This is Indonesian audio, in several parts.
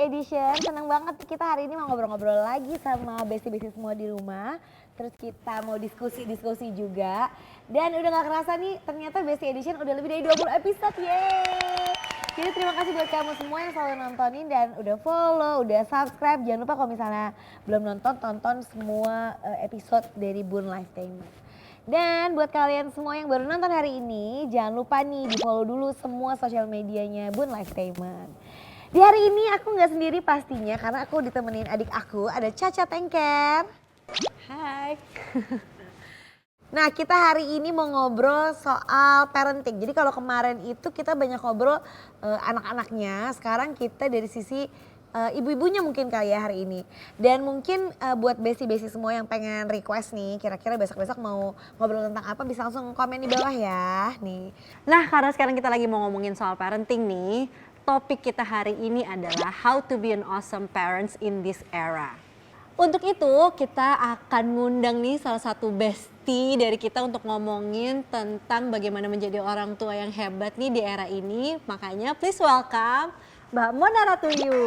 Edition. Seneng banget kita hari ini mau ngobrol-ngobrol lagi sama besti-besti semua di rumah. Terus kita mau diskusi-diskusi juga. Dan udah gak kerasa nih, ternyata Besti Edition udah lebih dari 20 episode, yeay! Jadi terima kasih buat kamu semua yang selalu nontonin dan udah follow, udah subscribe. Jangan lupa kalau misalnya belum nonton, tonton semua episode dari Bun Lifetainment. Dan buat kalian semua yang baru nonton hari ini, jangan lupa nih di follow dulu semua sosial medianya Bun Lifetainment. Di hari ini aku nggak sendiri pastinya karena aku ditemenin adik aku, ada Caca Tengker. Hai. Nah kita hari ini mau ngobrol soal parenting. Jadi kalau kemarin itu kita banyak ngobrol anak-anaknya, sekarang kita dari sisi ibu-ibunya mungkin kali ya hari ini. Dan mungkin buat besti-besti semua yang pengen request nih, kira-kira besok-besok mau ngobrol tentang apa bisa langsung komen di bawah ya. Nih. Nah karena sekarang kita lagi mau ngomongin soal parenting nih, topik kita hari ini adalah how to be an awesome parents in this era. Untuk itu kita akan ngundang nih salah satu bestie dari kita untuk ngomongin tentang bagaimana menjadi orang tua yang hebat nih di era ini. Makanya please welcome Mbak Mona Ratuyu.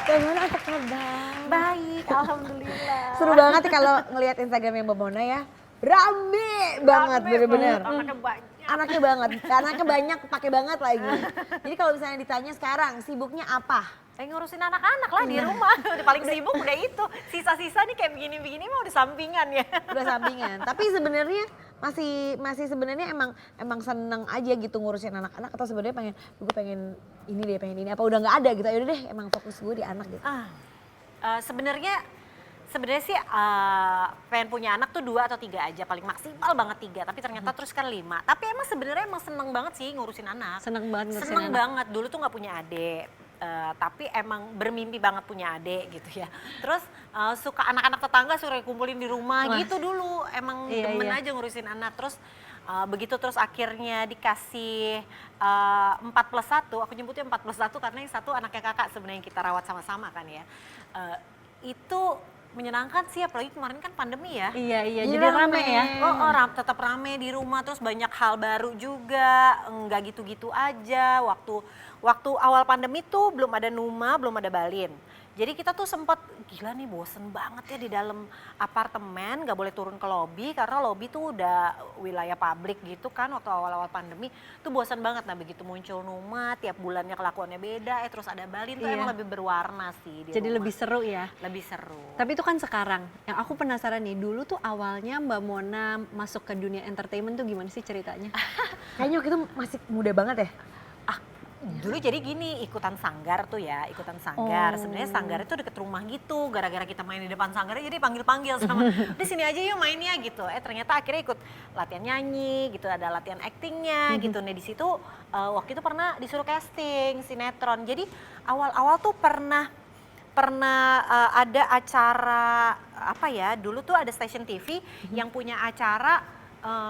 Mbak Mona apa kabar? Baik, alhamdulillah. Seru banget nih kalau ngelihat Instagramnya Mbak Mona ya. Rame banget bener-bener. Anaknya banyak, pakai banget lagi. Jadi kalau misalnya ditanya sekarang sibuknya apa? Ngurusin anak-anak lah di rumah. Udah paling sibuk udah itu. Sisa-sisa nih kayak begini-begini mah udah sampingan ya. Udah sampingan. Tapi sebenarnya masih sebenarnya emang seneng aja gitu ngurusin anak-anak atau sebenarnya gue pengen ini apa udah nggak ada gitu. Ya udah deh emang fokus gue di anak gitu. Sebenarnya sih pengen punya anak tuh 2 atau 3 aja, paling maksimal banget 3, tapi ternyata terus kan 5. Tapi sebenarnya seneng banget sih ngurusin anak. Seneng banget ngurusin Seneng anak. banget, dulu tuh gak punya adik. Tapi emang bermimpi banget punya adik gitu ya. Terus suka anak-anak tetangga suruh kumpulin di rumah. Wah. Gitu dulu, emang demen aja ngurusin anak. Terus begitu terus akhirnya dikasih 4+1, aku nyebutnya 4+1 karena yang satu anaknya kakak sebenarnya yang kita rawat sama-sama kan ya. Itu menyenangkan sih, apalagi kemarin kan pandemi ya. Iya, jadi rame ya. Tetap rame di rumah, terus banyak hal baru juga, nggak gitu-gitu aja. Waktu awal pandemi tuh belum ada Numa, belum ada Balin. Jadi kita tuh sempat gila nih bosen banget ya di dalam apartemen, nggak boleh turun ke lobi karena lobi tuh udah wilayah publik gitu kan waktu awal-awal pandemi. Tuh bosen banget, nah begitu muncul Numa tiap bulannya kelakuannya beda, terus ada Balin tuh emang lebih berwarna sih di Jadi rumah. lebih seru ya. Lebih seru. Tapi itu kan sekarang, yang aku penasaran nih, dulu tuh awalnya Mbak Mona masuk ke dunia entertainment tuh gimana sih ceritanya? Kayaknya waktu itu masih muda banget ya. Dulu jadi gini, ikutan sanggar tuh ya, ikutan sanggar. Sebenarnya sanggar itu deket rumah gitu, gara-gara kita main di depan sanggar jadi panggil-panggil sama, di sini aja yuk mainnya gitu. Ternyata akhirnya ikut latihan nyanyi gitu, ada latihan actingnya gitu. Nah di situ waktu itu pernah disuruh casting sinetron. Jadi awal-awal tuh pernah ada acara apa ya, dulu tuh ada stasiun TV yang punya acara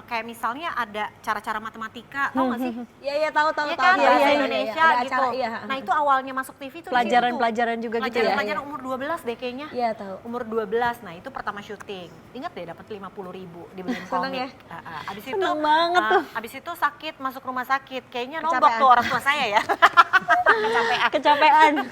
kayak misalnya ada cara-cara matematika, tau gak sih? Iya tahu. Iya kan, Iya, bahasa iya, Indonesia ada gitu. acara, iya. Nah itu awalnya masuk TV tuh Pelajaran-pelajaran juga gitu ya? Pelajaran umur 12 deh kayaknya. Iya tahu. Umur 12, nah itu pertama syuting. Ingat deh dapat 50.000 dibeliin Seneng komik. ya? Abis itu, Seneng banget tuh. Abis itu sakit, masuk rumah sakit. Kayaknya Kecapean. nombok tuh orang tua saya ya. Kecapean.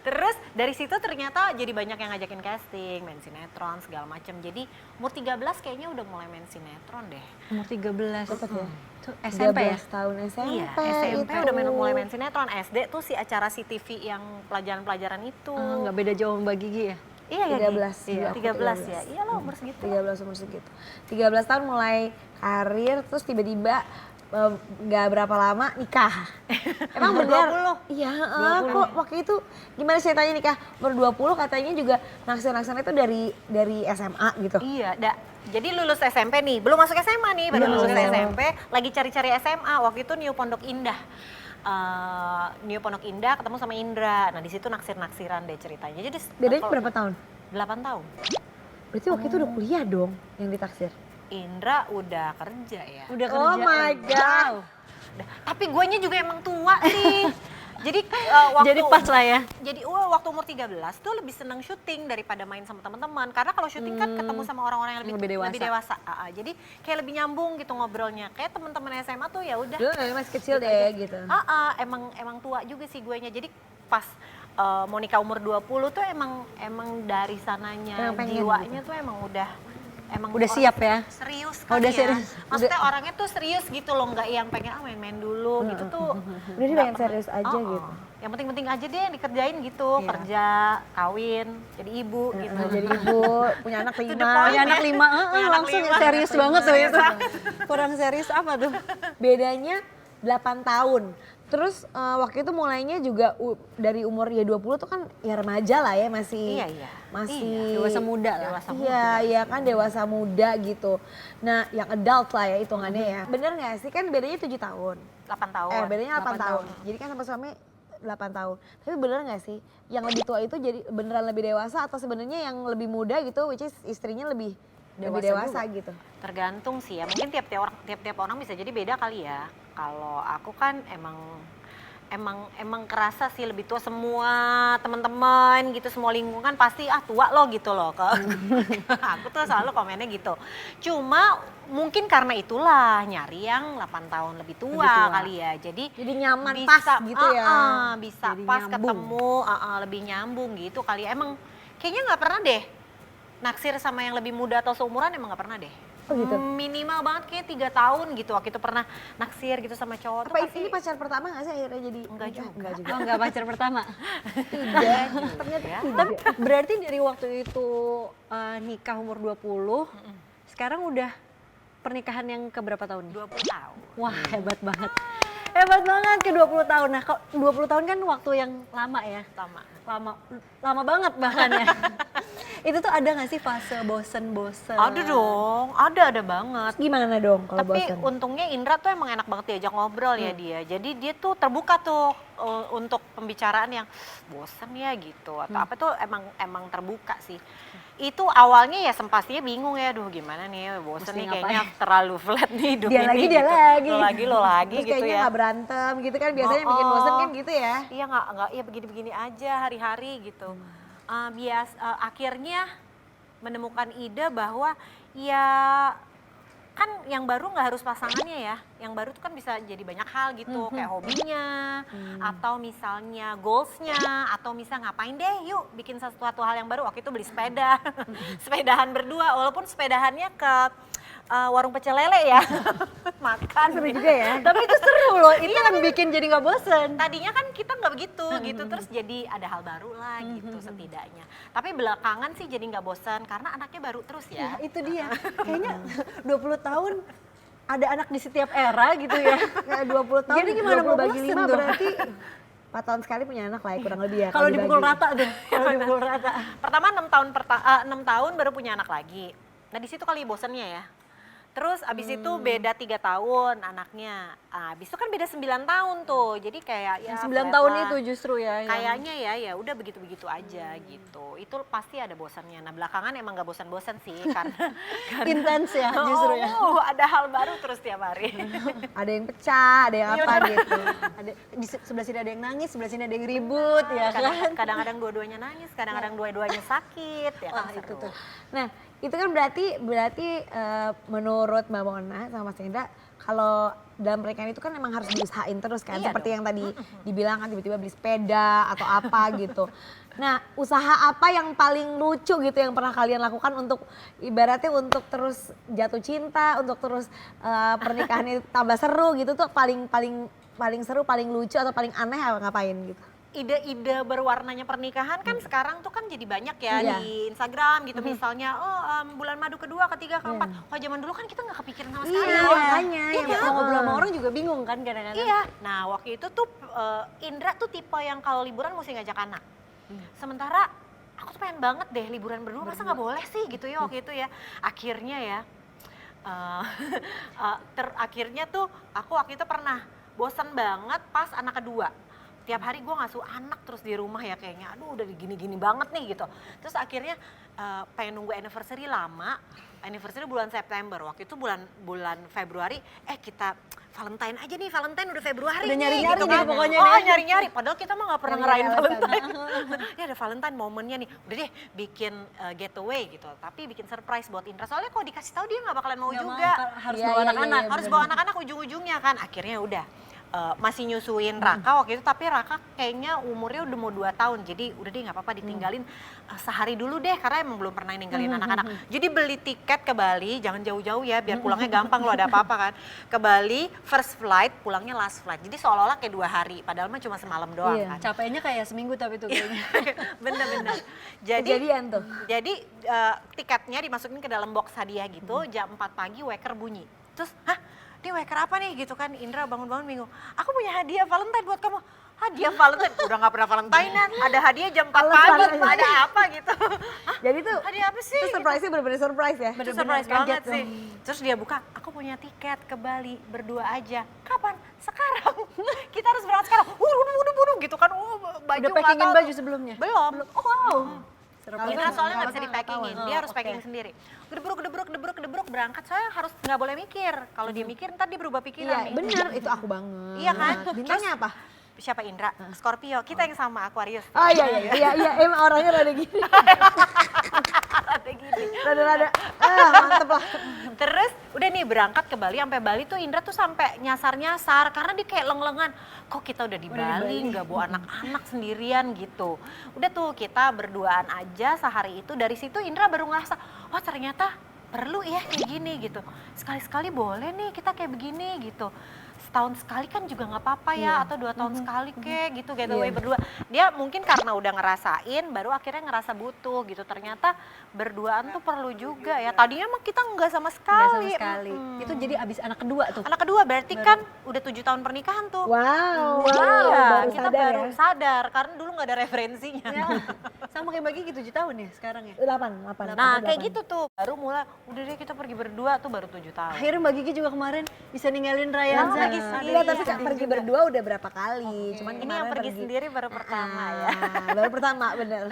Terus dari situ ternyata jadi banyak yang ngajakin casting, main sinetron segala macem. Jadi umur 13 kayaknya udah mulai main sinetron deh. Umur 13. Cepet ya? Tuh SMP ya? 13 tahun SMP. Iya, SMP itu. udah mulai main sinetron. SD tuh si acara CTV yang pelajaran-pelajaran itu. Nggak beda jauh sama Mbak Gigi ya? Iya, 13. Iya, Aku 13 ya. Iya lo umur segitu. 13 umur segitu. 13 tahun mulai karir, terus tiba-tiba nggak berapa lama nikah. Emang Umur bener? 20. Iya, kok waktu itu gimana ceritanya nikah? Umur 20 katanya juga naksir-naksirnya itu dari SMA gitu. Iya, jadi lulus SMP nih, belum masuk SMA nih, baru lulus SMP, lagi cari-cari SMA. Waktu itu New Pondok Indah. New Pondok Indah ketemu sama Indra. Nah, di situ naksir-naksiran deh ceritanya. Jadi Bedanya berapa tahun? 8 tahun. Berarti waktu itu udah kuliah dong yang ditaksir. Indra udah kerja ya. Udah Oh kerja. my God. Tapi guanya juga emang tua sih. Jadi waktu Jadi pas lah ya. Jadi waktu umur 13 tuh lebih seneng syuting daripada main sama teman-teman. Karena kalau syuting kan ketemu sama orang-orang yang Lebih dewasa. Jadi kayak lebih nyambung gitu ngobrolnya. Kayak teman-teman SMA tuh ya udah. Dulu masih kecil deh gitu. Emang tua juga sih guenya. Jadi pas mau nikah umur 20 tuh emang dari sananya Emang pengen jiwanya tuh emang udah Udah siap ya? Serius Oh, kan udah ya. serius. Maksudnya orangnya tuh serius gitu loh, nggak yang pengen main-main dulu gitu tuh. Udah sih nggak pengen serius aja gitu. Yang penting-penting aja deh yang dikerjain gitu, Iya. kerja, kawin, jadi ibu gitu. Jadi ibu, punya anak To the 5. point. Punya anak 5, Punya anak langsung 5. serius banget tuh itu. Kurang serius apa tuh? Bedanya 8 tahun. Terus waktu itu mulainya juga dari umur ya 20 tuh kan ya remaja lah ya, masih Iya. masih Dewasa muda lah. Dewasa muda. Iya, iya kan dewasa muda gitu. Nah, yang adult lah ya hitungannya ya. Bener gak sih kan bedanya 7 tahun? 8 tahun. Bedanya 8 8 tahun. Jadi kan sama suami 8 tahun. Tapi bener gak sih yang lebih tua itu jadi beneran lebih dewasa atau sebenarnya yang lebih muda gitu which is istrinya lebih dewasa gitu? Tergantung sih ya, mungkin tiap orang bisa jadi beda kali ya. Kalau aku kan emang kerasa sih lebih tua, semua teman-teman gitu, semua lingkungan pasti tua lo gitu loh. Aku tuh selalu komennya gitu. Cuma mungkin karena itulah nyari yang 8 tahun lebih tua kali ya. Jadi nyaman pas gitu ya. Bisa Jadi pas nyambung. ketemu, lebih nyambung gitu kali ya. Emang kayaknya nggak pernah deh naksir sama yang lebih muda atau seumuran, emang nggak pernah deh. Oh gitu. Minimal banget kayak 3 tahun gitu. Waktu itu pernah naksir gitu sama cowok tuh Apa pasti ini pacar pertama gak sih akhirnya jadi? Enggak juga. Enggak juga. Oh, enggak pacar pertama. Tidak. Ternyata Ya. tidak. Berarti dari waktu itu nikah umur 20, sekarang udah pernikahan yang keberapa tahun? 20 tahun. Wah, hebat banget. Hebat banget ke 20 tahun. Nah, kok 20 tahun kan waktu yang lama ya? Sama. Lama banget bahkan ya. Itu tuh ada gak sih fase bosen-bosen? Ada dong, ada banget. Gimana dong kalau Tapi bosan? untungnya Indra tuh emang enak banget diajak ngobrol ya dia. Jadi dia tuh terbuka tuh untuk pembicaraan yang bosen ya gitu. Atau apa tuh emang terbuka sih. Itu awalnya ya pastinya bingung ya, aduh gimana nih bosen Mesti nih ngapain? kayaknya terlalu flat nih hidup Dia ini lagi, dia gitu. lagi. Lo lagi Terus gitu kayaknya ya. gak berantem gitu kan biasanya bikin bosan kan gitu ya. Iya nggak ya begini-begini aja hari-hari gitu. Akhirnya menemukan ide bahwa ya kan yang baru nggak harus pasangannya ya, yang baru tuh kan bisa jadi banyak hal gitu, kayak hobinya, atau misalnya goalsnya, atau misal ngapain deh yuk bikin sesuatu hal yang baru. Waktu itu beli sepeda, sepedahan berdua, walaupun sepedahannya ke warung pecel lele ya, makan. Seru juga ya. Tapi itu seru loh, itu yang bikin jadi gak bosen. Tadinya kan kita nggak begitu gitu, terus jadi ada hal baru lah gitu setidaknya. Tapi belakangan sih jadi nggak bosan karena anaknya baru terus ya. Ya, itu dia. Kayaknya 20 tahun ada anak di setiap era gitu ya. Kayak 20 tahun, Jadi gimana 20 mau bagi bosen 5 tuh? berarti 4 tahun sekali punya anak lah ya kurang lebih ya. Kalau dibagi. dipukul rata tuh, kalau dipukul rata. Pertama 6 tahun baru punya anak lagi. Nah di situ kali bosannya ya. Terus abis itu beda 3 tahun anaknya. Abis itu kan beda 9 tahun tuh. Jadi kayak ya 9 flat tahun lah. itu justru ya. yang- Kayaknya ya udah begitu-begitu aja gitu. Itu pasti ada bosannya. Nah belakangan emang gak bosan-bosan sih karena intens ya justru ya. ada hal baru terus tiap hari. Ada yang pecah, ada yang apa gitu. Ada di sebelah sini ada yang nangis, sebelah sini ada yang ribut ya kan. Kadang-kadang dua-duanya nangis, kadang-kadang dua-duanya sakit ya Wah, kan itu seru. tuh. Nah itu kan berarti menurut Mbak Mona sama Mas Indra kalau dalam pernikahan itu kan emang harus diusahain terus kan. Iya Seperti yang tadi dibilang kan tiba-tiba beli sepeda atau apa gitu. Nah usaha apa yang paling lucu gitu yang pernah kalian lakukan untuk ibaratnya untuk terus jatuh cinta, untuk terus pernikahan itu tambah seru gitu tuh paling seru, paling lucu atau paling aneh apa ngapain gitu? Ide-ide berwarnanya pernikahan kan sekarang tuh kan jadi banyak ya Iya. di Instagram gitu misalnya bulan madu kedua, ketiga, keempat. Kalau zaman dulu kan kita nggak kepikiran sama sekali. Iya, makanya. Iya Yang kan? mau ngobrol sama orang juga bingung kan kadang-kadang. Iya. Nah waktu itu tuh Indra tuh tipe yang kalau liburan mesti ngajak anak. Sementara aku tuh pengen banget deh liburan berdua, masa nggak boleh sih gitu ya waktu itu ya. Akhirnya ya, akhirnya tuh aku waktu itu pernah bosan banget pas anak kedua. tiap hari gue ngasuh anak terus di rumah ya kayaknya aduh udah gini-gini banget nih gitu. Terus akhirnya pengen nunggu anniversary lama, anniversary bulan September, waktu itu bulan Februari kita Valentine aja nih, Valentine udah Februari Udah nih, nyari-nyari gitu nih kan. pokoknya Oh nih. nyari-nyari, padahal kita mah gak pernah ngerayain Nyari-nyari Valentine. Ini ada Valentine momennya nih, udah deh bikin getaway gitu, tapi bikin surprise buat Indra. Soalnya kalau dikasih tahu dia gak bakalan mau Nggak juga. harus Iya, bawa iya, anak-anak. iya, Harus bawa anak-anak ujung-ujungnya kan, akhirnya udah. Masih nyusuin Raka waktu itu, tapi Raka kayaknya umurnya udah mau 2 tahun, jadi udah deh nggak apa-apa ditinggalin sehari dulu deh, karena emang belum pernah ninggalin anak-anak. Jadi beli tiket ke Bali, jangan jauh-jauh ya, biar pulangnya gampang lo ada apa-apa kan. Ke Bali, first flight, pulangnya last flight, jadi seolah-olah kayak 2 hari, padahal mah cuma semalam doang Iya. kan. Capeknya kayak seminggu tapi tuh kayaknya. Bener-bener. Jadi Kejadian tuh. jadi tiketnya dimasukin ke dalam box hadiah gitu, jam 4 pagi waker bunyi. Terus, hah? Ini waker apa nih gitu kan? Indra bangun-bangun bingung. Aku punya hadiah Valentine buat kamu. Hadiah Valentine? Udah gak pernah Valentinean. Ada hadiah jam 4 Alasan pagi. aja. Ada apa gitu. Hah? Jadi tuh Hadiah apa sih? itu surprise-nya bener-bener surprise ya. Itu surprise banget sih. Terus dia buka, aku punya tiket ke Bali berdua aja. Kapan? Sekarang. Kita harus berangkat sekarang. Buru gitu kan. Baju Udah nggak packingin tahu baju tuh. sebelumnya? Belum. Oh, wow. Indra Kalau soalnya nggak kalau bisa nggak dipackingin, ketahuan. dia harus Oh, packing oke. sendiri. Gedebruk berangkat, soalnya harus nggak boleh mikir. Kalau dia mikir ntar dia berubah pikiran Iya, nih. bener itu aku banget. Iya kan? Bintangnya apa? Siapa Indra? Scorpio. Kita yang sama Aquarius. Oh iya, emang orangnya rada gini. Ada gini. Rada-rada, mantep lah. Terus udah nih berangkat ke Bali, sampai Bali tuh Indra tuh sampai nyasar-nyasar karena dia kayak leng-lengan. Kok kita udah di Bali nggak bawa anak-anak sendirian gitu. Udah tuh kita berduaan aja sehari itu. Dari situ Indra baru ngerasa, oh ternyata perlu ya kayak gini gitu. Sekali-sekali boleh nih kita kayak begini gitu. Setahun sekali kan juga nggak apa-apa ya, atau 2 tahun sekali kek gitu getaway berdua. Dia mungkin karena udah ngerasain baru akhirnya ngerasa butuh gitu. Ternyata berduaan tuh perlu juga ya. Tadinya mah kita nggak sama Nggak sama sekali. sekali. Itu jadi abis anak kedua tuh. Anak kedua berarti kan udah 7 tahun pernikahan tuh. Wow, Iya, baru kita sadar baru ya. sadar karena dulu nggak ada referensinya. Ya. Sama kayak Bagi 7 tahun ya sekarang ya. 8. Nah kayak gitu tuh, baru mulai udah deh kita pergi berdua tuh baru 7 tahun. Akhirnya Mbak Gigi juga kemarin bisa ninggalin Raya. pergi sendiri. Iya, tapi pergi berdua udah berapa kali. Cuman Ini yang kemarin pergi sendiri baru pertama ya. Baru pertama, bener.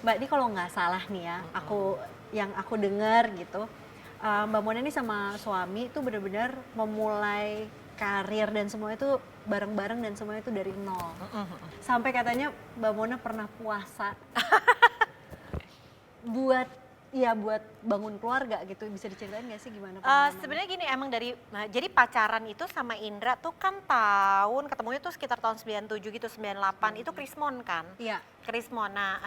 Mbak, ini kalau nggak salah nih ya, yang aku dengar gitu, Mbak Mona ini sama suami tuh benar-benar memulai karir dan semua itu bareng-bareng dan semua itu dari nol. Sampai katanya Mbak Mona pernah puasa buat bangun keluarga gitu. Bisa diceritain nggak sih gimana? pengalamannya? Sebenarnya gini emang jadi pacaran itu sama Indra tuh kan tahun ketemunya tuh sekitar tahun 97 gitu 98 itu Krismon kan. Iya. Krismon. Nah,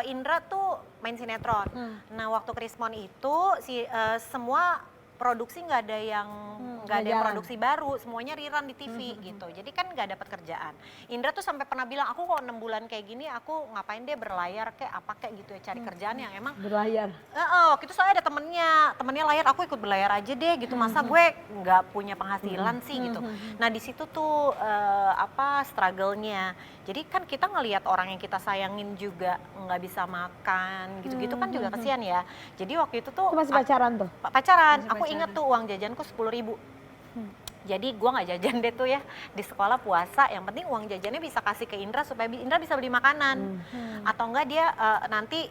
Indra tuh main sinetron. Nah, waktu Krismon itu semua produksi nggak ada yang jalan. produksi baru, semuanya rerun di TV gitu. Jadi kan nggak dapat kerjaan. Indra tuh sampai pernah bilang, aku kok 6 bulan kayak gini, aku ngapain deh berlayar kayak apa kayak gitu ya, cari kerjaan yang emang Berlayar. waktu itu soalnya ada temennya layar, aku ikut berlayar aja deh gitu, masa gue nggak punya penghasilan sih gitu. Nah di situ tuh struggle-nya. Jadi kan kita ngelihat orang yang kita sayangin juga nggak bisa makan gitu-gitu kan juga kesian ya. Jadi waktu itu tuh Itu masih pacaran tuh? pacaran, Masih aku pacaran. inget tuh uang jajanku 10.000. Jadi gua nggak jajan deh tuh ya di sekolah puasa. Yang penting uang jajannya bisa kasih ke Indra supaya Indra bisa beli makanan. Atau enggak dia nanti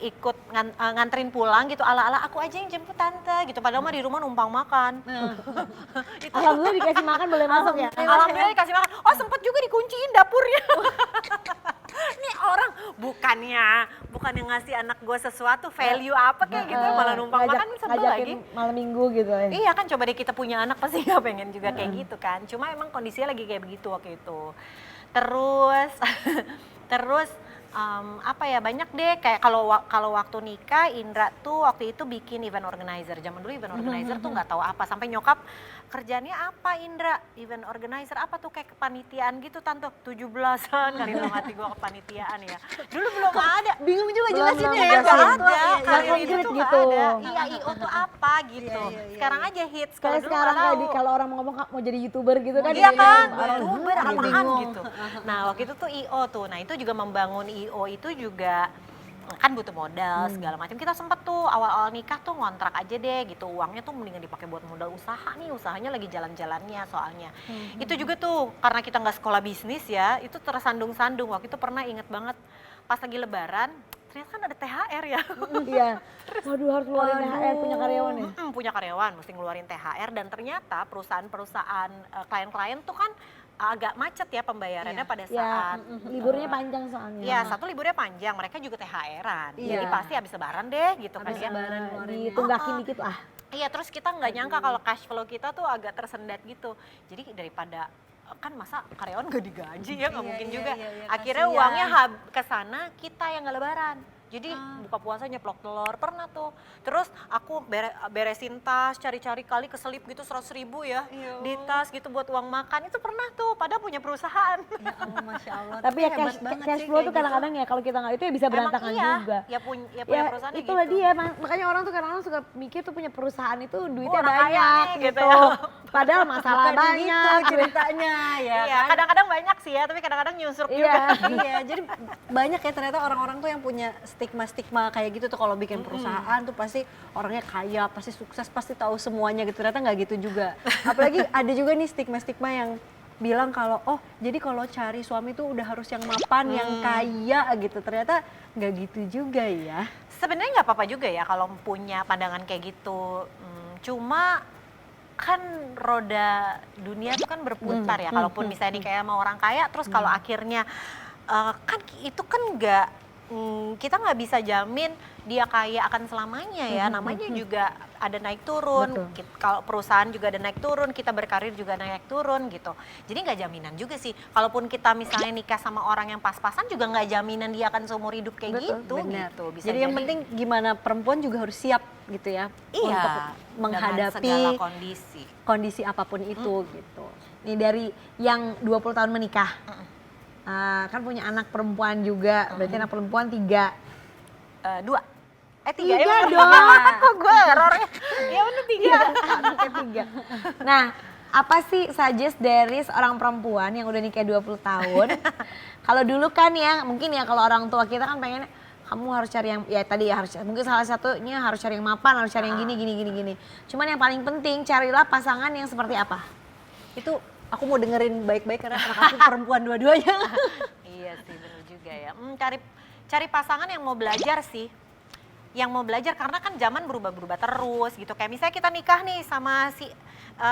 ikut nganterin pulang gitu. Ala-ala aku aja yang jemput tante gitu. Padahal mah di rumah numpang makan. Itu Alhamdulillah dikasih makan boleh masuk ya? alhamdulillah dikasih makan. Oh sempet juga dikunciin dapurnya. Nih orang bukannya ngasih anak gue sesuatu value apa kayak gitu malah numpang makan sebel lagi. Malam minggu gitu ya? Iya kan coba deh kita punya anak pasti nggak pengen juga kayak gitu kan. Cuma emang kondisinya lagi kayak begitu waktu itu. Terus banyak deh kayak kalau waktu nikah Indra tuh waktu itu bikin event organizer. Zaman dulu event organizer tuh nggak tahu apa, sampai nyokap kerjanya apa Indra? Event organizer apa tuh kayak kepanitiaan gitu tante 17-an kali dalam hati gua kepanitiaan ya. Dulu belum ada. Bingung juga Belum, jelasinnya belum, ya. Nggak belum. ada, Nggak karir itu konkret tuh gitu. nggak ada. Iya I.O tuh apa gitu. Iya, iya. Sekarang aja hits. Kalau Kayak dulu sekarang nggak kayak tahu. kalau orang mau ngomong mau jadi YouTuber gitu kan? Iya kan, Orang YouTuber apaan bingung. gitu. Nah waktu itu tuh I.O tuh, nah itu juga membangun I.O itu juga kan butuh modal segala macam. Kita sempet tuh awal-awal nikah tuh ngontrak aja deh gitu, uangnya tuh mendingan dipakai buat modal usaha nih, usahanya lagi jalan-jalannya soalnya. Itu juga tuh karena kita nggak sekolah bisnis ya, itu tersandung-sandung. Waktu itu pernah inget banget pas lagi lebaran, ternyata kan ada THR ya. Iya. Waduh, harus ngeluarin THR punya karyawan ya? Punya karyawan, mesti ngeluarin THR dan ternyata perusahaan-perusahaan klien-klien tuh kan agak macet ya pembayarannya pada Ya, saat liburnya panjang soalnya. ya satu liburnya panjang, mereka juga THR-an. Iya. Jadi pasti habis lebaran deh gitu kan ya. Lebaran ngeluarinnya. Ditunggakin dikit ah. Iya, terus kita nggak nyangka kalau cash flow kita tuh agak tersendat gitu. Jadi daripada kan masa karyawan gak digaji ya, nggak mungkin juga. Akhirnya kasihan. uangnya ke sana, kita yang nggak lebaran. Jadi buka puasa nyeplok telur, pernah tuh. Terus aku beresin tas, cari-cari kali keselip gitu 100.000 ya. Di tas gitu buat uang makan, itu pernah tuh, padahal punya perusahaan. Ya ampun, Masya Allah. Tapi ya hebat banget cash sih flow kayak tuh gitu. kadang-kadang ya kalau kita nggak itu ya bisa berantakan Emang iya, juga. ya punya Ya perusahaan itulah gitu. dia, makanya orang tuh kadang-kadang suka mikir tuh punya perusahaan itu duitnya orang kaya banyak nih, gitu. gitu ya. Padahal masalah Bukan banyak. gitu ceritanya ya Iya, kan? kadang-kadang banyak sih ya, tapi kadang-kadang nyusruk Iya. juga. Iya, jadi banyak ya ternyata orang-orang tuh yang punya stigma-stigma kayak gitu tuh kalau bikin perusahaan tuh pasti orangnya kaya, pasti sukses, pasti tahu semuanya gitu. Ternyata nggak gitu juga. Apalagi ada juga nih stigma-stigma yang bilang kalau oh jadi kalau cari suami tuh udah harus yang mapan, yang kaya gitu. Ternyata nggak gitu juga ya. Sebenarnya nggak apa-apa juga ya kalau punya pandangan kayak gitu. Cuma kan roda dunia itu kan berputar ya. Kalaupun misalnya nih kayak sama orang kaya, terus kalau akhirnya kan itu kan kita nggak bisa jamin dia kaya akan selamanya ya. Namanya juga ada naik turun. Kalau perusahaan juga ada naik turun, kita berkarir juga naik turun gitu. Jadi nggak jaminan juga sih. Kalaupun kita misalnya nikah sama orang yang pas-pasan juga nggak jaminan dia akan seumur hidup kayak gitu. Benar. Gitu. Bisa Jadi yang penting gimana perempuan juga harus siap gitu ya untuk iya, menghadapi dengan segala kondisi. kondisi apapun itu gitu. Nih dari yang 20 tahun menikah, kan punya anak perempuan juga, berarti anak perempuan 3. 2. 3 Tiga ya? dong. Kok gue errornya? Ya bener 3. Anaknya 3. Nah, apa sih suggest dari seorang perempuan yang udah nikah 20 tahun? Kalau dulu kan ya, mungkin ya kalau orang tua kita kan pengen kamu harus cari yang ya tadi ya harus mungkin salah satunya harus cari yang mapan, harus cari yang gini. Cuman yang paling penting carilah pasangan yang seperti apa? Itu aku mau dengerin baik-baik karena anak aku perempuan dua-duanya. Iya sih bener juga ya. Cari pasangan yang mau belajar sih. Yang mau belajar karena kan zaman berubah-berubah terus gitu. Kayak misalnya kita nikah nih sama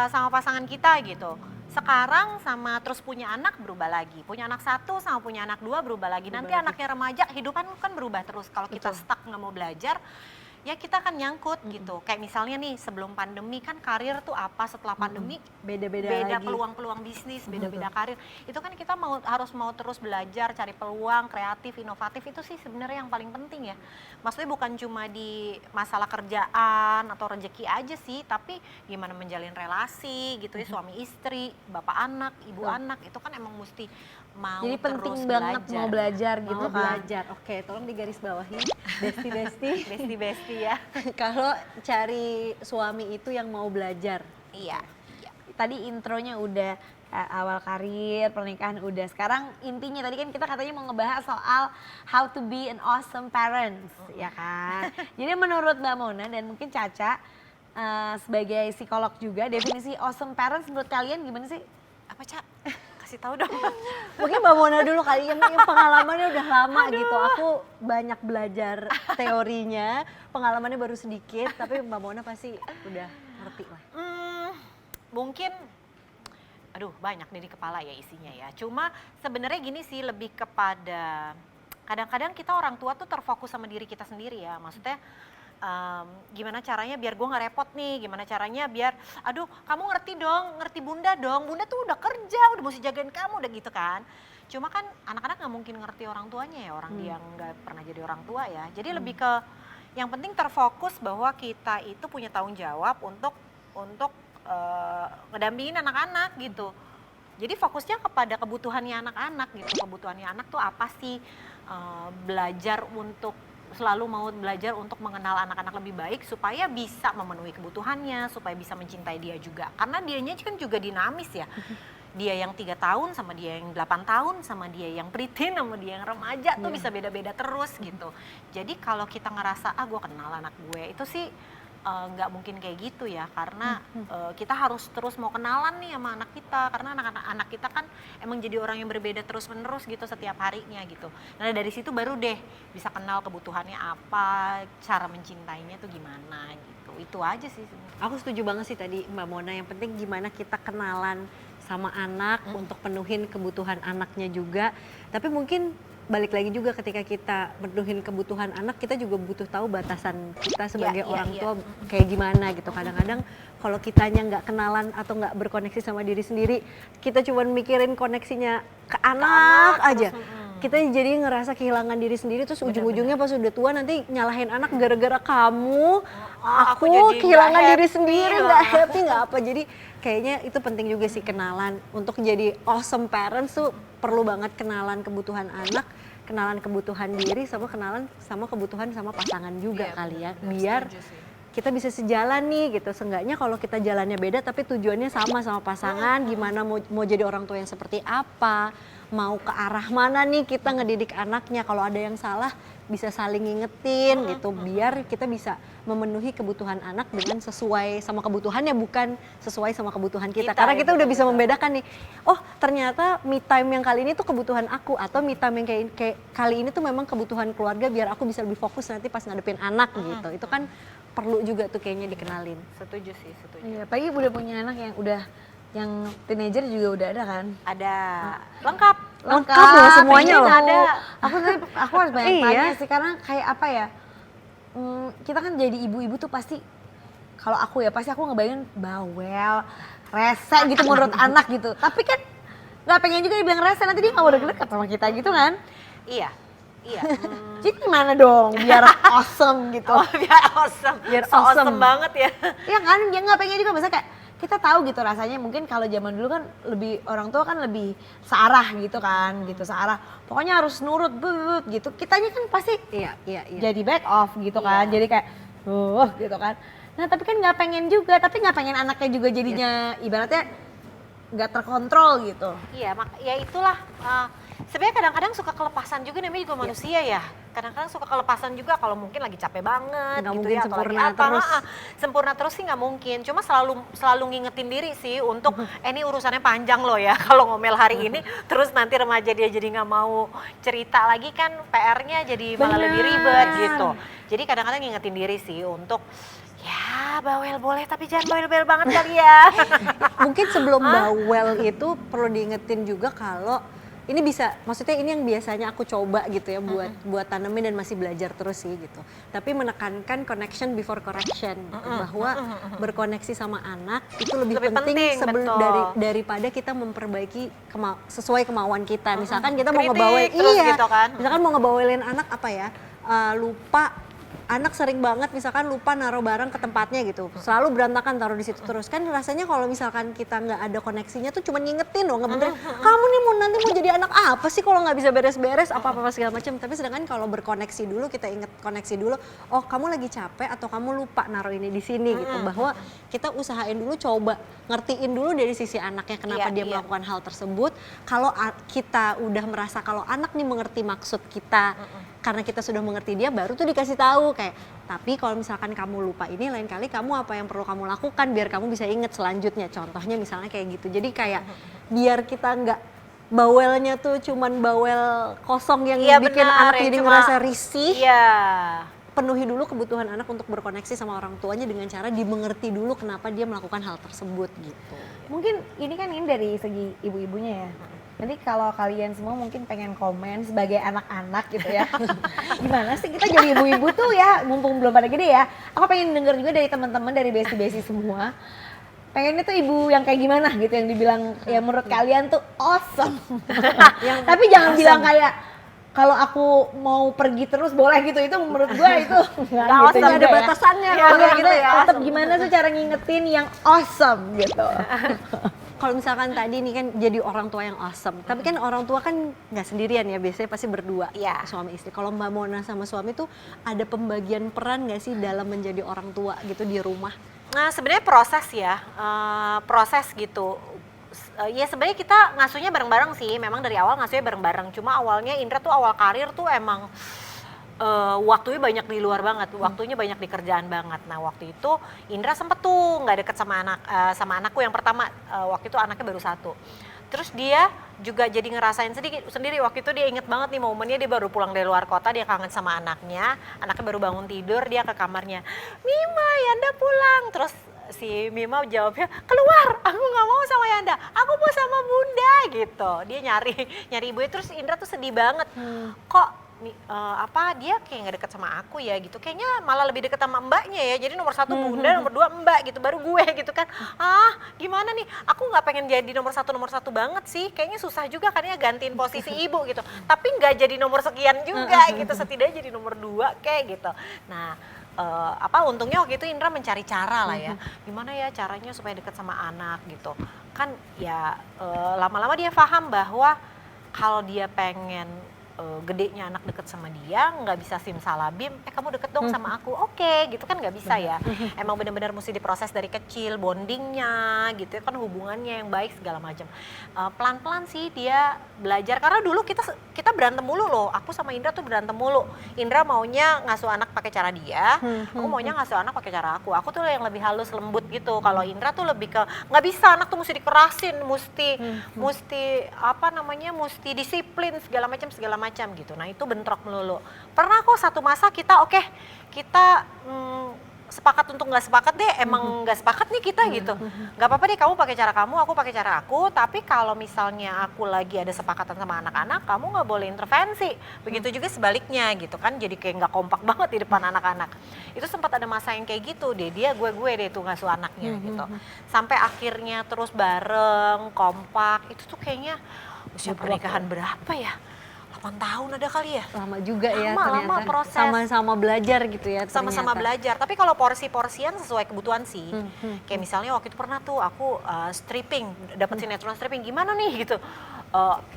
sama pasangan kita gitu. Sekarang sama terus punya anak berubah lagi. Punya anak 1 sama punya anak 2 berubah lagi. Nanti anaknya remaja, hidupan kan berubah terus. Kalau kita stuck nggak mau belajar, ya kita akan nyangkut gitu. Kayak misalnya nih sebelum pandemi kan karir tuh apa, setelah pandemi Beda-beda beda lagi. peluang-peluang bisnis, beda-beda karir. Itu kan kita harus mau terus belajar, cari peluang kreatif, inovatif, itu sih sebenarnya yang paling penting ya. Maksudnya bukan cuma di masalah kerjaan atau rezeki aja sih, tapi gimana menjalin relasi gitu ya, suami istri, bapak anak, ibu anak, itu kan emang mesti mau Jadi penting terus banget mau belajar gitu Mau kan. belajar. Oke, tolong digaris bawahi. Besti-besti. Besti-besti ya. Kalau cari suami itu yang mau belajar. Iya. Tadi intronya udah awal karir, pernikahan udah. Sekarang intinya tadi kan kita katanya mau ngebahas soal how to be an awesome parents, ya kan? Jadi menurut Mbak Mona dan mungkin Caca sebagai psikolog juga, definisi awesome parents menurut kalian gimana sih? Apa, Cak? Kasih tahu dong. Mungkin Mbak Mona dulu kali yang pengalamannya udah lama gitu. Aku banyak belajar teorinya, pengalamannya baru sedikit, tapi Mbak Mona pasti udah ngerti lah. Mungkin aduh banyak nih di kepala ya isinya ya. Cuma sebenarnya gini sih, lebih kepada kadang-kadang kita orang tua tuh terfokus sama diri kita sendiri ya. Maksudnya gimana caranya biar gue nggak repot nih, gimana caranya biar aduh kamu ngerti dong, ngerti bunda dong, bunda tuh udah kerja, udah mesti jagain kamu, udah gitu kan. Cuma kan anak-anak nggak mungkin ngerti orang tuanya ya, orang dia nggak pernah jadi orang tua ya. Jadi lebih ke yang penting terfokus bahwa kita itu punya tanggung jawab untuk ngedampingin anak-anak gitu. Jadi fokusnya kepada kebutuhannya anak-anak gitu. Kebutuhannya anak tuh apa sih? Belajar untuk selalu mau belajar untuk mengenal anak-anak lebih baik supaya bisa memenuhi kebutuhannya, supaya bisa mencintai dia juga. Karena dianya kan juga dinamis ya. dia yang 3 tahun sama dia yang 8 tahun sama dia yang preteen sama dia yang remaja tuh bisa beda-beda terus gitu. Jadi kalau kita ngerasa gue kenal anak gue, itu sih nggak mungkin kayak gitu ya, karena kita harus terus mau kenalan nih sama anak kita, karena anak kita kan emang jadi orang yang berbeda terus menerus gitu setiap harinya gitu. Nah dari situ baru deh bisa kenal kebutuhannya apa, cara mencintainya tuh gimana gitu. Itu aja sih sebenarnya. Aku setuju banget sih tadi Mbak Mona, yang penting gimana kita kenalan sama anak untuk penuhin kebutuhan anaknya juga. Tapi mungkin balik lagi juga ketika kita menuhin kebutuhan anak, kita juga butuh tahu batasan kita sebagai orang tua kayak gimana gitu. Kadang-kadang kalau kitanya nggak kenalan atau nggak berkoneksi sama diri sendiri, kita cuma mikirin koneksinya ke anak aja. Kita jadi ngerasa kehilangan diri sendiri, terus ujung-ujungnya pas udah tua nanti nyalahin anak gara-gara kamu, aku jadi kehilangan nggak diri happy sendiri, loh. nggak happy, nggak apa. Jadi kayaknya itu penting juga sih kenalan. Untuk jadi awesome parents tuh perlu banget kenalan kebutuhan anak, kenalan kebutuhan diri, sama kenalan sama kebutuhan sama pasangan juga kali ya. Biar kita bisa sejalan nih gitu. Seenggaknya kalau kita jalannya beda tapi tujuannya sama pasangan, gimana mau jadi orang tua yang seperti apa, mau ke arah mana nih kita ngedidik anaknya. Kalau ada yang salah bisa saling ngingetin gitu, biar kita bisa memenuhi kebutuhan anak dengan sesuai sama kebutuhannya, bukan sesuai sama kebutuhan kita. Karena kita udah bisa membedakan nih, oh ternyata me time yang kali ini tuh kebutuhan aku, atau me time yang kayak kali ini tuh memang kebutuhan keluarga biar aku bisa lebih fokus nanti pas ngadepin anak gitu. Itu kan perlu juga tuh kayaknya dikenalin. Setuju sih, setuju. Iya, apalagi udah punya anak yang teenager juga udah ada kan? Ada lengkap. Lengkap loh semuanya Ini loh. ada. Aku harus banyak Iya. tanya sih, karena kayak apa ya, kita kan jadi ibu-ibu tuh pasti, kalau aku ya pasti aku ngebayangin bawel, rese gitu menurut anak gitu. Tapi kan nggak pengen juga dibilang rese, nanti dia nggak mau deket sama kita gitu kan. Iya, iya. Jadi gimana dong biar awesome gitu. Oh, biar awesome. Biar So awesome awesome. banget ya. Iya kan, dia nggak pengen juga, misalnya kayak kita tahu gitu rasanya, mungkin kalau zaman dulu kan lebih, orang tua kan lebih searah gitu kan, gitu searah. Pokoknya harus nurut gitu. Kitanya kan pasti Iya. jadi back off gitu kan, jadi kayak gitu kan. Nah tapi kan nggak pengen juga, tapi nggak pengen anaknya juga jadinya ibaratnya nggak terkontrol gitu. Iya, ya itulah. Sebenarnya kadang-kadang suka kelepasan juga, namanya juga manusia ya. Kadang-kadang suka kelepasan juga kalau mungkin lagi capek banget Nggak gitu mungkin ya, atau lagi sempurna apa. terus. Sempurna terus sih nggak mungkin. Cuma selalu ngingetin diri sih untuk ini urusannya panjang loh ya. Kalau ngomel hari ini, terus nanti remaja dia jadi nggak mau cerita lagi, kan PR-nya jadi malah lebih ribet gitu. Jadi kadang-kadang ngingetin diri sih untuk ya bawel boleh, tapi jangan bawel-bawel banget kali ya. Mungkin sebelum bawel itu perlu diingetin juga kalau ini bisa, maksudnya ini yang biasanya aku coba gitu ya buat tanemin dan masih belajar terus sih gitu. Tapi menekankan connection before correction gitu, bahwa berkoneksi sama anak itu lebih penting betul. daripada kita memperbaiki sesuai kemauan kita. Misalkan kita mau Kritik ngebawel, terus gitu kan. misalkan mau ngebawelin anak apa ya, lupa. Anak sering banget misalkan lupa naruh barang ke tempatnya gitu, selalu berantakan taruh di situ terus. Kan rasanya kalau misalkan kita nggak ada koneksinya tuh cuma ngingetin doang, ngebenerin, kamu nih nanti mau jadi anak apa sih kalau nggak bisa beres-beres apa-apa segala macam. Tapi sedangkan kalau berkoneksi dulu, kita inget koneksi dulu, oh kamu lagi capek atau kamu lupa naruh ini di sini gitu, bahwa kita usahain dulu, coba ngertiin dulu dari sisi anaknya kenapa dia melakukan hal tersebut. Kalau kita udah merasa kalau anak nih mengerti maksud kita, karena kita sudah mengerti dia, baru tuh dikasih tahu kayak, tapi kalau misalkan kamu lupa ini, lain kali kamu apa yang perlu kamu lakukan biar kamu bisa inget selanjutnya. Contohnya misalnya kayak gitu. Jadi kayak biar kita nggak bawelnya tuh cuman bawel kosong yang bikin anak jadi ngerasa risih. Iya. Penuhi dulu kebutuhan anak untuk berkoneksi sama orang tuanya dengan cara dimengerti dulu kenapa dia melakukan hal tersebut gitu. Mungkin ini kan ini dari segi ibu-ibunya ya. Nanti kalau kalian semua mungkin pengen komen sebagai anak-anak gitu ya. Gimana sih kita jadi ibu-ibu tuh ya, mumpung belum pada gede ya. Aku pengen denger juga dari teman-teman, dari besti-besti semua. Pengennya tuh ibu yang kayak gimana gitu, yang dibilang ya menurut kalian tuh awesome. Tapi jangan bilang kayak kalau aku mau pergi terus boleh gitu, itu menurut gue itu nggak gitu Awesome, ada juga ya. batasannya. Ya, Kalau kita ya. tetap gimana tuh cara ngingetin yang awesome gitu. Kalau misalkan tadi nih kan jadi orang tua yang awesome, tapi kan orang tua kan nggak sendirian ya, biasanya pasti berdua, suami istri. Kalau Mbak Mona sama suami tuh ada pembagian peran nggak sih dalam menjadi orang tua gitu di rumah? Nah sebenarnya proses ya, proses gitu. Ya sebenarnya kita ngasuhnya bareng-bareng sih, memang dari awal ngasuhnya bareng-bareng. Cuma awalnya Indra tuh awal karir tuh emang waktunya banyak di luar banget, waktunya banyak di kerjaan banget. Nah waktu itu Indra sempet tuh nggak deket sama anakku yang pertama, waktu itu anaknya baru 1. Terus dia juga jadi ngerasain sendiri waktu itu dia inget banget nih momennya dia baru pulang dari luar kota, dia kangen sama anaknya baru bangun tidur, dia ke kamarnya, Mima, Yanda pulang. Terus si Mima jawabnya, keluar, aku nggak mau sama Yanda, aku mau sama Bunda gitu. Dia nyari ibunya, terus Indra tuh sedih banget, kok dia kayak nggak deket sama aku ya gitu, kayaknya malah lebih deket sama mbaknya ya, jadi nomor 1 Bunda, nomor 2 mbak gitu, baru gue gitu kan. Gimana nih, aku nggak pengen jadi nomor satu banget sih, kayaknya susah juga kan ya gantiin posisi ibu gitu, tapi nggak jadi nomor sekian juga gitu, setidaknya jadi nomor 2 kayak gitu. Nah untungnya waktu itu Indra mencari cara lah ya, gimana ya caranya supaya deket sama anak gitu kan ya. Lama-lama dia paham bahwa kalau dia pengen gedenya anak deket sama dia, nggak bisa simsalabim, kamu deket dong sama aku, oke, gitu kan nggak bisa ya. Emang benar-benar mesti diproses dari kecil, bondingnya gitu ya kan, hubungannya yang baik segala macam. Pelan-pelan sih dia belajar, karena dulu kita berantem mulu loh, aku sama Indra tuh berantem mulu. Indra maunya ngasuh anak pakai cara dia, aku maunya ngasuh anak pakai cara aku tuh yang lebih halus lembut gitu. Kalau Indra tuh lebih ke nggak bisa, anak tuh mesti dikerasin, mesti disiplin segala macam gitu. Nah itu bentrok melulu. Pernah kok satu masa kita sepakat untuk nggak sepakat deh, emang nggak sepakat nih kita gitu. Nggak apa-apa deh, kamu pakai cara kamu, aku pakai cara aku. Tapi kalau misalnya aku lagi ada sepakatan sama anak-anak, kamu nggak boleh intervensi. Begitu juga sebaliknya gitu kan. Jadi kayak nggak kompak banget di depan anak-anak. Itu sempat ada masa yang kayak gitu deh. Dia gue deh tuh ngasuh anaknya gitu. Sampai akhirnya terus bareng, kompak. Itu tuh kayaknya usia pernikahan berapa ya? 8 tahun ada kali ya? Lama juga ya Lama ternyata. proses. Sama-sama belajar gitu ya ternyata. Sama-sama belajar, tapi kalau porsi-porsian sesuai kebutuhan sih. Kayak misalnya waktu itu pernah tuh aku stripping, dapet sinetron stripping, gimana nih gitu.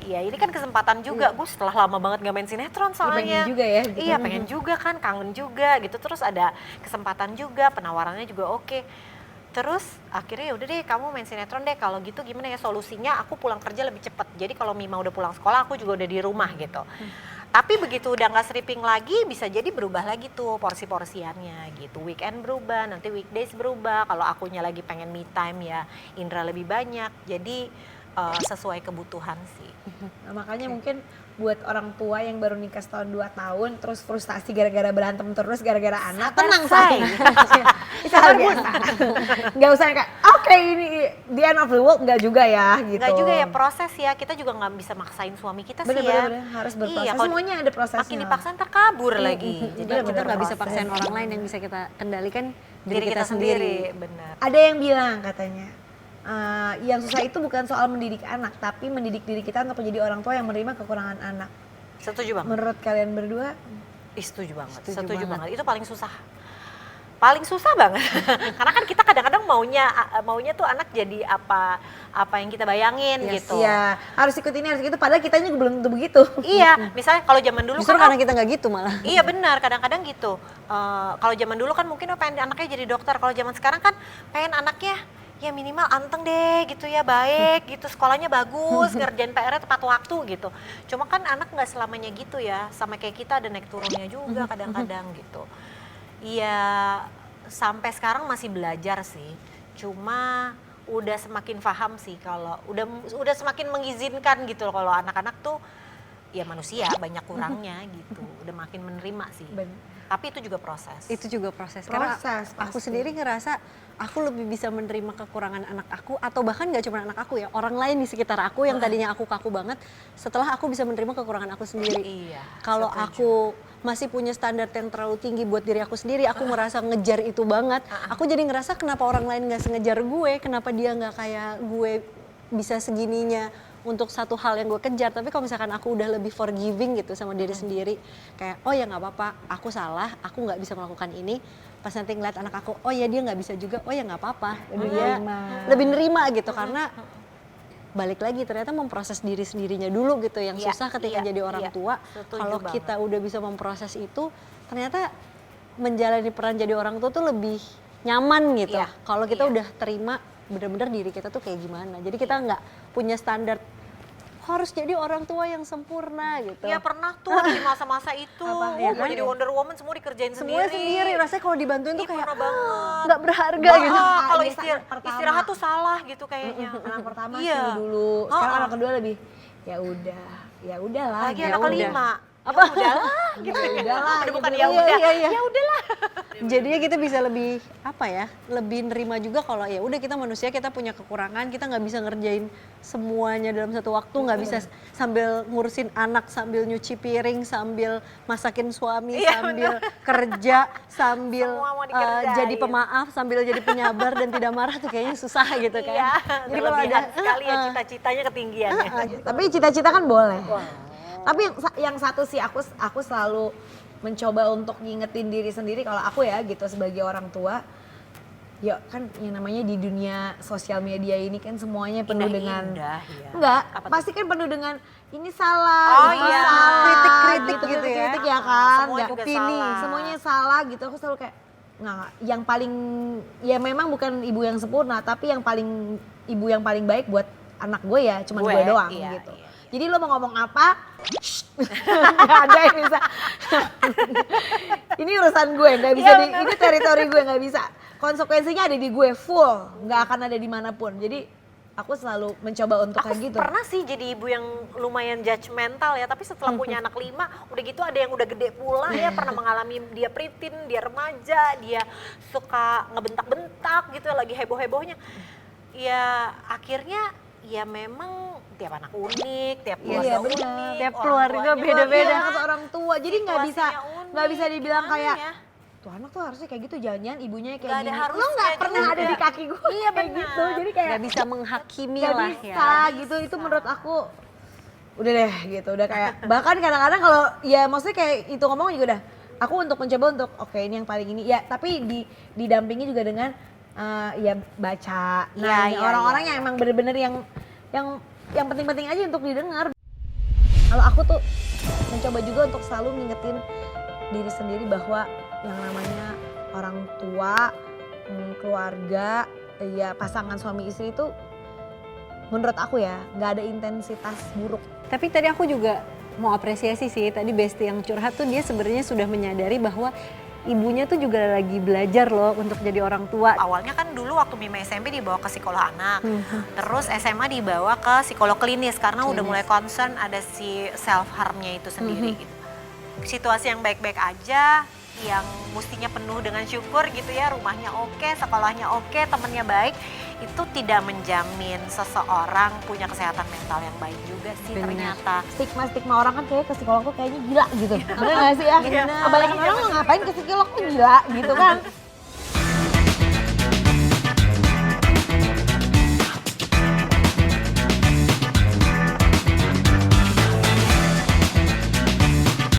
Ya ini kan kesempatan juga, gue setelah lama banget gak main sinetron soalnya. Pengen juga ya gitu. Iya pengen juga kan, kangen juga gitu. Terus ada kesempatan juga, penawarannya juga oke. Terus akhirnya ya udah deh, kamu main sinetron deh, kalau gitu gimana ya solusinya, aku pulang kerja lebih cepet. Jadi kalau Mima udah pulang sekolah, aku juga udah di rumah gitu. Tapi begitu udah nggak stripping lagi, bisa jadi berubah lagi tuh porsi-porsiannya gitu. Weekend berubah, nanti weekdays berubah. Kalau akunya lagi pengen me time ya Indra lebih banyak. Jadi sesuai kebutuhan sih. Nah, makanya mungkin buat orang tua yang baru nikah setahun 2 tahun terus frustasi gara-gara berantem terus gara-gara anak, tenang say. Itu hal biasa. Nggak usah kayak oke, ini the end of the world, nggak juga ya gitu. Nggak juga ya, proses ya, kita juga nggak bisa maksain suami kita sih ya. Bener, harus berproses, iya, semuanya ada prosesnya. Makin dipaksain terkabur lagi. Jadi kita nggak bisa paksain orang lain, yang bisa kita kendalikan diri kita sendiri. Benar. Ada yang bilang katanya, yang susah itu bukan soal mendidik anak, tapi mendidik diri kita untuk menjadi orang tua yang menerima kekurangan anak. Setuju banget. Menurut kalian berdua? Setuju banget. Setuju Banget. Itu paling susah. Paling susah banget. Karena kan kita kadang-kadang maunya tuh anak jadi apa yang kita bayangin gitu. Iya, harus ikut ini, harus itu, padahal kitanya juga belum tentu begitu. Iya, misalnya kalau zaman dulu Justru kan karena kita nggak gitu malah. Iya benar, kadang-kadang gitu. Kalau zaman dulu kan mungkin pengen anaknya jadi dokter. Kalau zaman sekarang kan pengen anaknya ya minimal anteng deh gitu ya, baik gitu, sekolahnya bagus, ngerjain PR-nya tepat waktu gitu. Cuma kan anak nggak selamanya gitu ya, sama kayak kita ada naik turunnya juga kadang-kadang gitu. Iya, sampai sekarang masih belajar sih. Cuma udah semakin paham sih, kalau udah semakin mengizinkan gitu loh, kalau anak-anak tuh ya manusia banyak kurangnya gitu. Udah makin menerima sih. Tapi itu juga proses. Itu juga proses. Karena aku pasti. sendiri ngerasa aku lebih bisa menerima kekurangan anak aku, atau bahkan gak cuma anak aku ya, orang lain di sekitar aku yang tadinya aku kaku banget, setelah aku bisa menerima kekurangan aku sendiri. Iya. Kalau aku masih punya standar yang terlalu tinggi buat diri aku sendiri, aku ngerasa ngejar itu banget. Aku jadi ngerasa kenapa orang lain gak sengejar gue, kenapa dia gak kayak gue bisa segininya untuk satu hal yang gue kejar. Tapi kalau misalkan aku udah lebih forgiving gitu sama diri sendiri, kayak oh ya nggak apa-apa, aku salah, aku nggak bisa melakukan ini. Pas nanti ngeliat anak aku, oh ya dia nggak bisa juga, oh ya nggak apa-apa, dia lebih nerima gitu. Karena balik lagi ternyata memproses diri sendirinya dulu gitu yang susah ketika jadi orang tua. Kalau kita udah bisa memproses itu, ternyata menjalani peran jadi orang tua tuh lebih nyaman gitu. Kalau kita udah terima bener-bener diri kita tuh kayak gimana. Jadi kita nggak punya standar harus jadi orang tua yang sempurna gitu. Ya pernah tuh di masa-masa itu. Ya Mau kan? jadi Wonder Woman semua dikerjain Semuanya sendiri, rasanya kalau dibantuin tuh Ih, kayak pernah banget. nggak berharga gitu. Kalau Pertama. istirahat tuh salah gitu kayaknya. Anak pertama Iya. sih dulu, sekarang Oh, anak kedua lebih ya udahlah. Lagi ya anak udah. kelima. Apa? Ya udahlah gitu Ya ya. udahlah, Udah bukan gitu. ya udah. Iya. Ya udahlah. Jadinya kita bisa lebih apa ya, lebih nerima juga kalau ya udah kita manusia, kita punya kekurangan, kita nggak bisa ngerjain semuanya dalam satu waktu, nggak bisa sambil ngurusin anak, sambil nyuci piring, sambil masakin suami, Iya, sambil kerja, sambil Semua mau dikerjain. jadi pemaaf, sambil jadi penyabar dan tidak marah tuh kayaknya susah gitu kan. Iya. Jadi kalau ada sekali ya cita-citanya ketinggian ya. Tapi cita-cita kan boleh. Tapi yang satu sih aku selalu mencoba untuk ngingetin diri sendiri kalau aku ya gitu sebagai orang tua. Ya kan yang namanya di dunia sosial media ini kan semuanya penuh dengan Indah, ya. enggak, Apa tuh? pasti kan penuh dengan ini salah, Oh ini iya. salah, Kritik-kritik gitu ya. kritik-kritik ya kan, Semua nggak juga opini, salah. semuanya salah gitu. Aku selalu kayak nggak, yang paling ya memang bukan ibu yang sempurna, tapi ibu yang paling baik buat anak gue ya, cuma gue doang iya, gitu. iya. Jadi lo mau ngomong apa? Nggak ada yang bisa. Ini urusan gue, nggak bisa Iya, ini teritori gue, nggak bisa. Konsekuensinya ada di gue full, nggak akan ada dimanapun. Jadi aku selalu mencoba untuk Aku kayak gitu. pernah sih jadi ibu yang lumayan judgmental ya, tapi setelah punya anak 5, udah gitu ada yang udah gede pula ya, pernah mengalami dia preteen, dia remaja, dia suka ngebentak-bentak gitu, lagi heboh-hebohnya. Ya akhirnya ya memang tiap anak unik, tiap keluarga Iya, benar. unik, Tiap orang keluarga tuanya beda-beda. Iya, kata orang tua. Jadi nggak bisa Situasinya unik, dibilang gimana kayak ya? tuh anak tuh harusnya kayak gitu, jangan ibunya kayak Nggak ada gini. harusnya Lo nggak pernah juga. ada di kaki gue Iya, kayak benar. gitu. Jadi kayak Nggak bisa menghakimi nggak lah bisa ya. gitu. Itu menurut aku udah deh gitu. Udah kayak bahkan kadang-kadang kalau ya maksudnya kayak itu ngomong juga udah. Aku untuk mencoba untuk oke ini yang paling ini ya, tapi didampingi juga dengan ya baca. Iya, Nah, iya, orang-orang iya. yang emang bener-bener yang penting-penting aja untuk didengar. Kalau aku tuh mencoba juga untuk selalu ngingetin diri sendiri bahwa yang namanya orang tua, keluarga, ya pasangan suami istri itu menurut aku ya nggak ada intensitas buruk. Tapi tadi aku juga mau apresiasi sih, tadi Besti yang curhat tuh dia sebenarnya sudah menyadari bahwa ibunya tuh juga lagi belajar loh untuk jadi orang tua. Awalnya kan dulu waktu Mima SMP dibawa ke psikolog anak, terus SMA dibawa ke psikolog klinis karena udah mulai concern ada si self harmnya itu sendiri gitu. Situasi yang baik-baik aja, yang mestinya penuh dengan syukur gitu ya, rumahnya oke, sekolahnya oke, temennya baik, itu tidak menjamin seseorang punya kesehatan mental yang baik juga sih Benar. ternyata. Stigma orang kan kayak ke psikolog tuh kayaknya gila gitu. Bener gak sih ya? Iya. Kebanyakan orang lo ngapain ke psikolog tuh gila gitu kan.